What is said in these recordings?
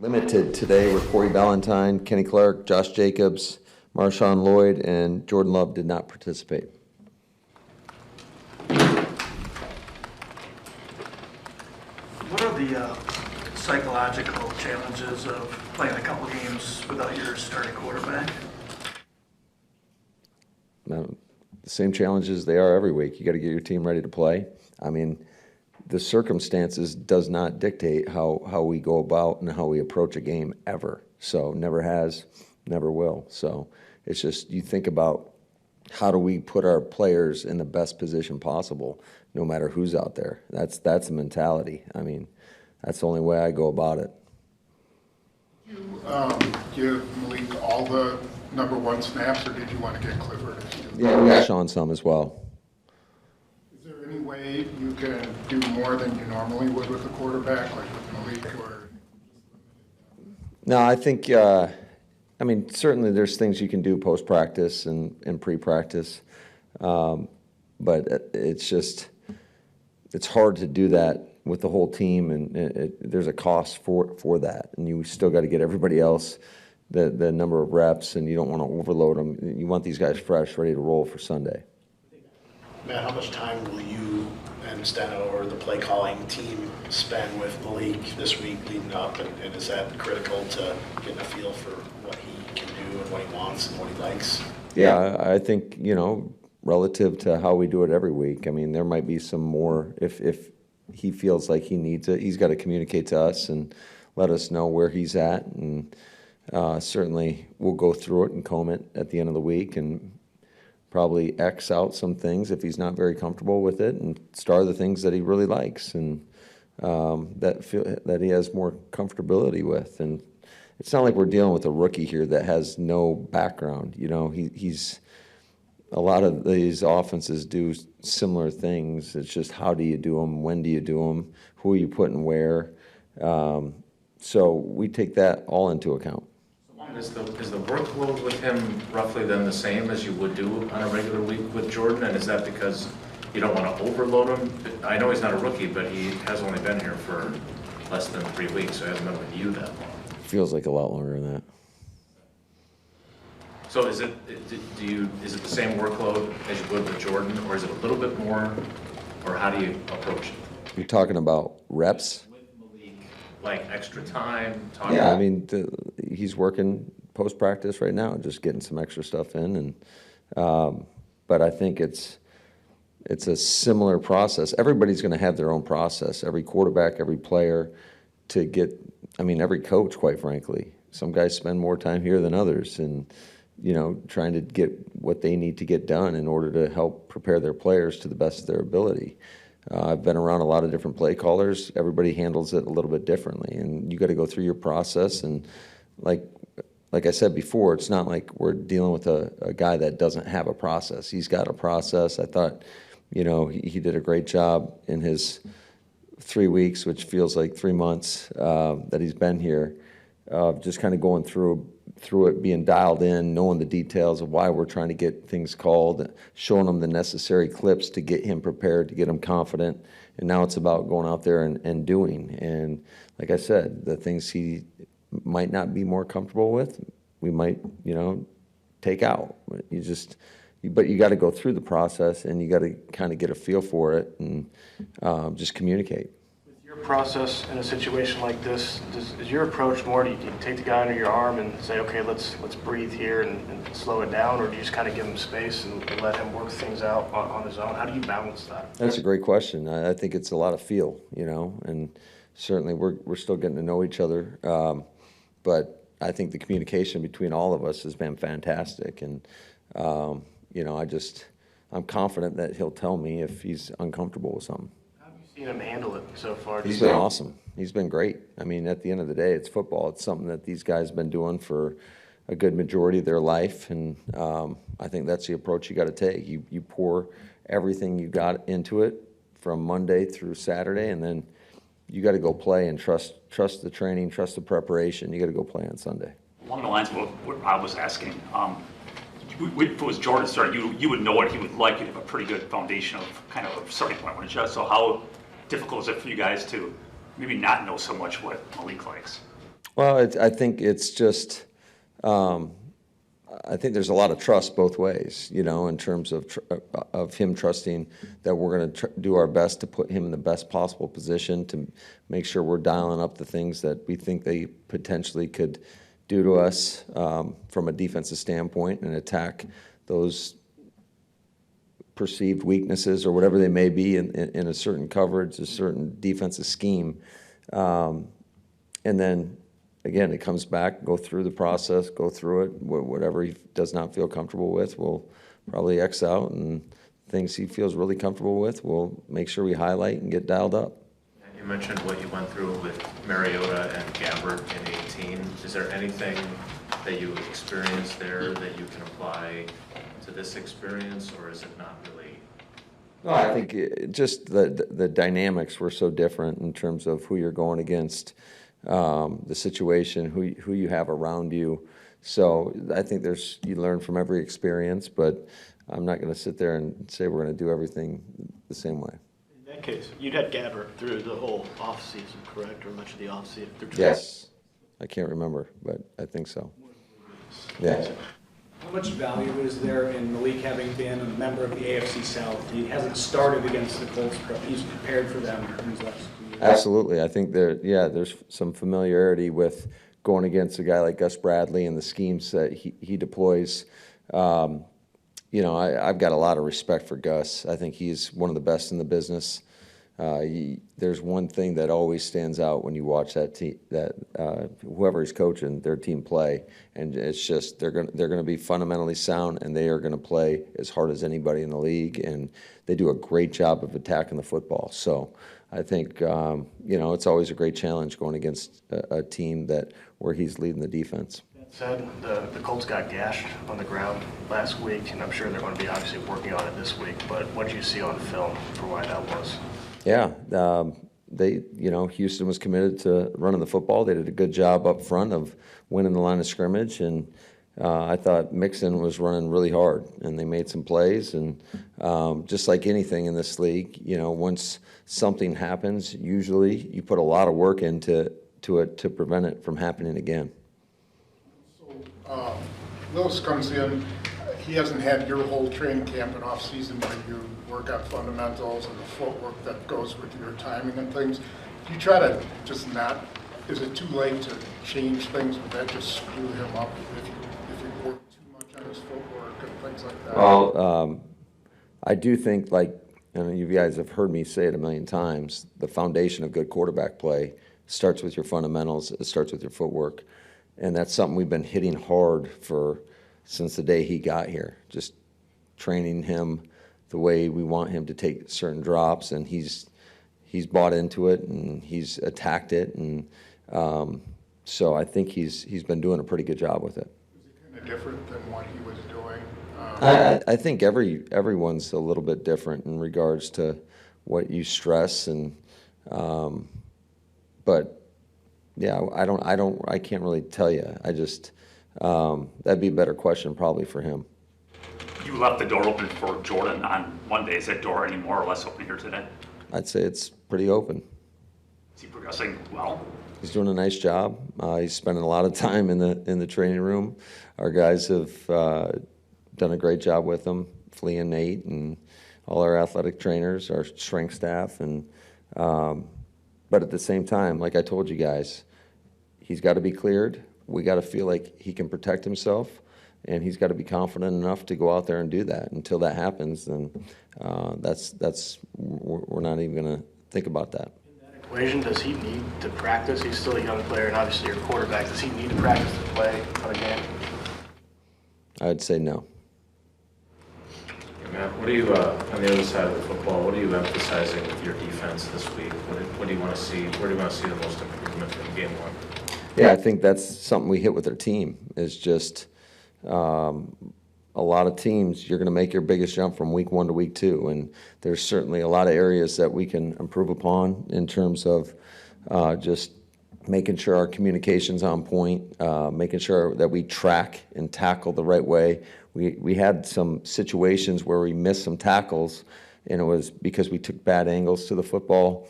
Limited today with Corey Ballantyne, Kenny Clark, Josh Jacobs, Marshawn Lloyd, and Jordan Love did not participate. What are the psychological challenges of playing a couple games without your starting quarterback? The same challenges they are every week. You got to get your team ready to play. I mean, the circumstances does not dictate how we go about and how we approach a game ever. So never has, never will. So it's just you think about how do we put our players in the best position possible, no matter who's out there. That's the mentality. I mean, that's the only way I go about it. You give Malik all the number one snaps, or did you want to get Clifford? Yeah, we got Sean some as well. Is there any way you can do more than you normally would with a quarterback, like with Malik? Or No, I think, I mean, certainly there's things you can do post-practice and pre-practice, but it's hard to do that with the whole team, and there's a cost for that, and you still got to get everybody else the number of reps, and you don't want to overload them. You want these guys fresh, ready to roll for Sunday. Matt, how much time will you and Steno or the play calling team spend with Malik this week leading up, and is that critical to getting a feel for what he can do and what he wants and what he likes? Yeah, I think, relative to how we do it every week, I mean, there might be some more, if he feels like he needs it, he's got to communicate to us and let us know where he's at, and certainly we'll go through it and comb it at the end of the week and probably X out some things if he's not very comfortable with it and star the things that he really likes and that he has more comfortability with. And it's not like we're dealing with a rookie here that has no background. He's a lot of these offenses do similar things. It's just how do you do them, when do you do them, who are you putting where. So we take that all into account. Is the workload with him roughly then the same as you would do on a regular week with Jordan? And is that because you don't want to overload him? I know he's not a rookie, but he has only been here for less than 3 weeks, so he hasn't been with you that long. Feels like a lot longer than that. So is it the same workload as you would with Jordan, or is it a little bit more, or how do you approach it? You're talking about reps? Like extra time? Yeah, I mean, he's working post-practice right now, just getting some extra stuff in. And but I think it's a similar process. Everybody's going to have their own process, every quarterback, every player, to get, I mean, every coach, quite frankly. Some guys spend more time here than others and, trying to get what they need to get done in order to help prepare their players to the best of their ability. I've been around a lot of different play callers. Everybody handles it a little bit differently, and you got to go through your process. And like I said before, it's not like we're dealing with a guy that doesn't have a process. He's got a process. I thought, he did a great job in his 3 weeks, which feels like 3 months that he's been here, just kind of going through it, being dialed in, knowing the details of why we're trying to get things called, showing him the necessary clips to get him prepared, to get him confident. And now it's about going out there and doing. And like I said, the things he might not be more comfortable with, we might, take out. But you got to go through the process, and you got to kind of get a feel for it and just communicate. Process in a situation like this, is your approach more, do you take the guy under your arm and say, okay, let's breathe here and slow it down, or do you just kind of give him space and let him work things out on his own? How do you balance that? That's a great question. I think it's a lot of feel, and certainly we're still getting to know each other, but I think the communication between all of us has been fantastic, and I'm confident that he'll tell me if he's uncomfortable with something. Seen him handle it so far? He's been awesome. He's been great. I mean, at the end of the day, it's football. It's something that these guys have been doing for a good majority of their life, and I think that's the approach you got to take. You pour everything you got into it from Monday through Saturday, and then you got to go play and trust the training, trust the preparation. You got to go play on Sunday. Along the lines of what Rob was asking, if it was Jordan starting, you would know what he would like. You'd have a pretty good foundation of kind of a starting point, wouldn't you? So how difficult is it for you guys to maybe not know so much what Malik likes? Well, I think it's just, I think there's a lot of trust both ways, in terms of him trusting that we're going to do our best to put him in the best possible position to make sure we're dialing up the things that we think they potentially could do to us from a defensive standpoint and attack those perceived weaknesses or whatever they may be in a certain coverage, a certain defensive scheme. And then, again, it comes back, go through the process, go through it. Whatever he does not feel comfortable with, we'll probably X out, and things he feels really comfortable with, we'll make sure we highlight and get dialed up. You mentioned what you went through with Mariota and Gabbert in 18. Is there anything that you experienced there that you can apply to this experience, or is it not really? No, I think just the dynamics were so different in terms of who you're going against, the situation, who you have around you. So I think you learn from every experience, but I'm not going to sit there and say we're going to do everything the same way. In that case, you'd had Gabbert through the whole offseason, correct, or much of the offseason? Yes. I can't remember, but I think so. Yeah. How much value is there in Malik having been a member of the AFC South? He hasn't started against the Colts, but he's prepared for them in his last 2 years. Absolutely. I think there's some familiarity with going against a guy like Gus Bradley and the schemes that he deploys. I've got a lot of respect for Gus. I think he's one of the best in the business. There's one thing that always stands out when you watch that team, whoever he's coaching, their team play, and it's just they're going to be fundamentally sound, and they are going to play as hard as anybody in the league, and they do a great job of attacking the football. So I think it's always a great challenge going against a team where he's leading the defense. That said, the Colts got gashed on the ground last week, and I'm sure they're going to be obviously working on it this week. But what did you see on film for why that was? Yeah, Houston was committed to running the football. They did a good job up front of winning the line of scrimmage, and I thought Mixon was running really hard, and they made some plays. And just like anything in this league, once something happens, usually you put a lot of work into it to prevent it from happening again. So Willis comes in. He hasn't had your whole training camp and off season where you work on fundamentals and the footwork that goes with your timing and things. Do you try to just not? Is it too late to change things? Would that just screw him up if you work too much on his footwork and things like that? Well, I do think, and you guys have heard me say it a million times, the foundation of good quarterback play starts with your fundamentals. It starts with your footwork, and that's something we've been hitting hard since the day he got here, just training him the way we want him to take certain drops, and he's bought into it and he's attacked it, and so I think he's been doing a pretty good job with it. Is it kind of different than what he was doing? I think everyone's a little bit different in regards to what you stress, and but yeah, I can't really tell you. I just that'd be a better question probably for him. You left the door open for Jordan on Monday. Is that door any more or less open here today? I'd say it's pretty open. Is he progressing well? He's doing a nice job. He's spending a lot of time in the training room. Our guys have done a great job with him, Flea and Nate, and all our athletic trainers, our strength staff, and but at the same time, like I told you guys, he's got to be cleared. We got to feel like he can protect himself, and he's got to be confident enough to go out there and do that. Until that happens, then we're not even going to think about that. In that equation, does he need to practice? He's still a young player, and obviously your quarterback. Does he need to practice to play on a game? I'd say no. Matt, what are you, on the other side of the football, what are you emphasizing with your defense this week? What do you want to see? Where do you want to see the most improvement in game one? Yeah, I think that's something we hit with our team, is just a lot of teams, you're going to make your biggest jump from week 1 to week 2, and there's certainly a lot of areas that we can improve upon in terms of just making sure our communication's on point, making sure that we track and tackle the right way. We had some situations where we missed some tackles, and it was because we took bad angles to the football.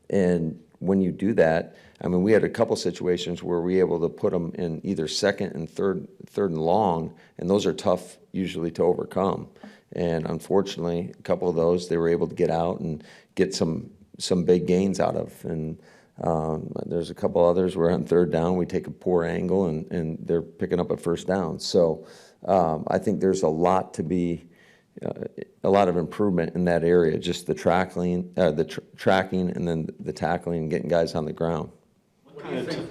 And when you do that, I mean, we had a couple situations where we were able to put them in either second and third and long, and those are tough usually to overcome. And unfortunately, a couple of those they were able to get out and get some big gains out of. And there's a couple others where on third down we take a poor angle and they're picking up a first down. So I think there's a lot to be. A lot of improvement in that area, just the tracking, tracking, and then the tackling, and getting guys on the ground. What do you think?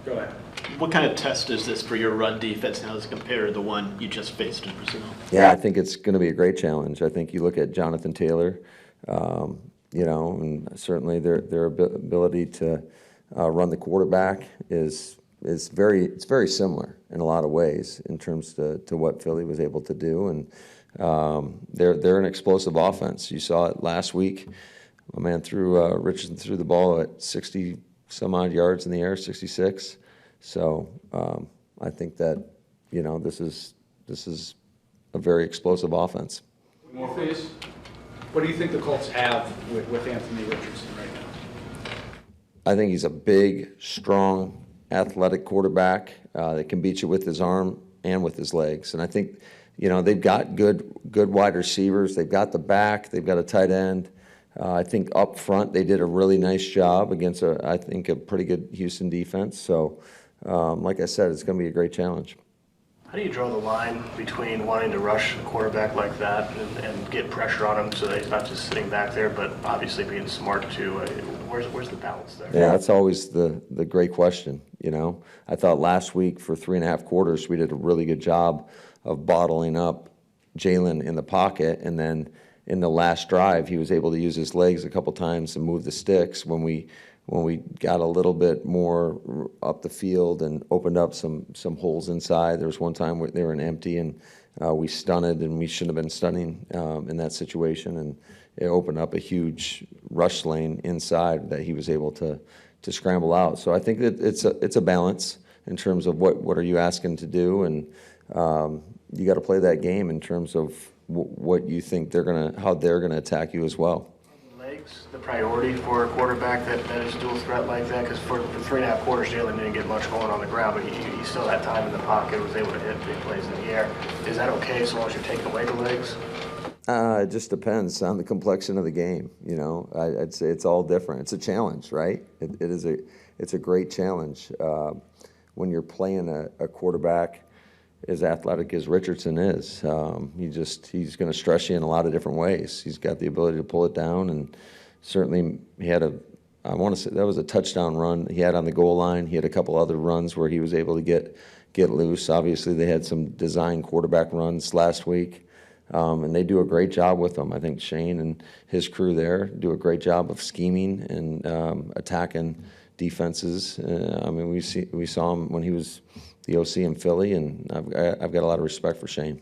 Go ahead. What kind of test is this for your run defense now as compared to the one you just faced in Brazil? Yeah, I think it's going to be a great challenge. I think you look at Jonathan Taylor, and certainly their ability to run the quarterback is very similar in a lot of ways in terms to what Philly was able to do. And they're an explosive offense. You saw it last week. My man Richardson threw the ball at 60 some odd yards in the air, 66. So I think that this is a very explosive offense. More phase. What do you think the Colts have with Anthony Richardson right now? I think he's a big, strong, athletic quarterback that can beat you with his arm and with his legs. And I think they've got good wide receivers. They've got the back. They've got a tight end. I think up front they did a really nice job against I think a pretty good Houston defense. So, like I said, it's going to be a great challenge. How do you draw the line between wanting to rush a quarterback like that and get pressure on him so that he's not just sitting back there, but obviously being smart too? Where's the balance there? Yeah, that's always the great question. I thought last week for 3.5 quarters we did a really good job of bottling up Jalen in the pocket, and then in the last drive he was able to use his legs a couple times and move the sticks when we got a little bit more up the field and opened up some holes inside. There was one time where they were in empty and we stunted, and we shouldn't have been stunning in that situation, and it opened up a huge rush lane inside that he was able to scramble out. So I think that it's a balance in terms of what are you asking to do, and you got to play that game in terms of what you think how they're gonna attack you as well. Legs the priority for a quarterback that is dual threat like that? Because for 3.5 quarters, Jalen didn't get much going on the ground, but he still had time in the pocket, was able to hit big plays in the air. Is that okay as long as you're taking away the legs? It just depends on the complexion of the game. I'd say it's all different. It's a challenge, right? It's a great challenge when you're playing a quarterback as athletic as Richardson is. He's going to stress you in a lot of different ways. He's got the ability to pull it down, and certainly he had I want to say that was a touchdown run he had on the goal line. He had a couple other runs where he was able to get loose. Obviously, they had some design quarterback runs last week, and they do a great job with them. I think Shane and his crew there do a great job of scheming and attacking defenses. We saw him when he was the OC in Philly, and I've got a lot of respect for Shane.